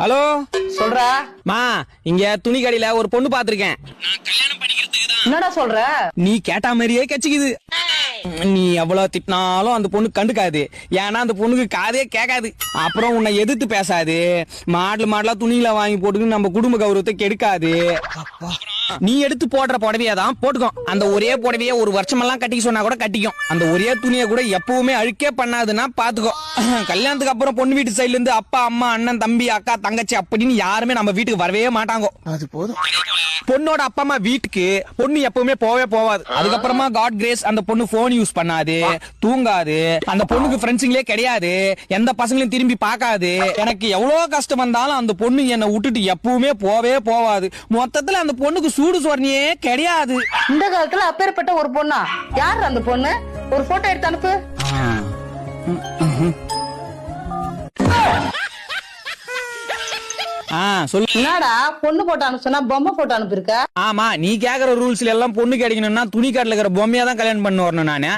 Hello சொல்றா. மா, இங்க துணி கடையில ஒரு பொண்ணு பாத்திருக்கேன். என்னடா சொல்ற? நீ கேட்டா மாதிரியே கச்சிக்குது. நீ எவ்வளவு திட்டினாலும் அந்த பொண்ணு கண்டுக்காது. ஏன்னா அந்த பொண்ணுக்கு காதே கேட்காது. அப்புறம் உன்னை எதிர்த்து பேசாது. மாடலா துணிகளை வாங்கி போட்டு நம்ம குடும்ப கௌரவத்தை கெடுக்காது. நீ எடுத்து போடுற புடவையா தான் போட்டுக்கும். அந்த ஒரே புடவைய ஒரு வருஷமெல்லாம் கட்டிக்க சொன்னா கூட கட்டிக்கும். அந்த ஒரே துணியை கூட எப்பவுமே அழுக்கே பண்ணாதுன்னா பாத்துக்கோ. கல்யாணத்துக்கு அப்புறம் பொண்ணு வீட்டு சைடுல இருந்து அப்பா அம்மா அண்ணன் தம்பி அக்கா தங்கச்சி அப்படின்னு யாருமே நம்ம வீட்டுக்கு வரவே மாட்டாங்க. அது போதும். பொண்ணோட அப்பா அம்மா வீட்டுக்கு பொண்ணு எப்பவுமே போவே போவாது. அதுக்கப்புறமா காட் கிரேஸ் அந்த பொண்ணு போன் யூஸ் பண்ணாது, தூங்காது. அந்த பொண்ணுக்கு ஃப்ரெண்ட்ஸுங்களே கிடையாது. எந்த பசங்களையும் திரும்பி பார்க்காது. எனக்கு எவ்வளவு கஷ்டம் வந்தாலும் அந்த பொண்ணு என்னை விட்டுட்டு எப்பவுமே போவே போவாது. மொத்தத்துல அந்த பொண்ணுக்கு சூடு சொரணியே கிடையாது. இந்த காலத்துல அப்பேற்பட்ட ஒரு பொண்ணா? யார் அந்த பொண்ணு? ஒரு போட்டோ எடுத்து அனுப்பு. சொல்லு. என்னடா பொண்ணு போட்டோ அனுப்பு சொன்னா பொம்மை போட்டோ அனுப்பிருக்க? ஆமா, நீ கேக்குற ரூல்ஸ்ல எல்லாம் பொண்ணு கிடைக்கணும்னா துணி காட்டுல இருக்கிற பொம்மையா தான் கல்யாணம் பண்ண வரணும் நானு.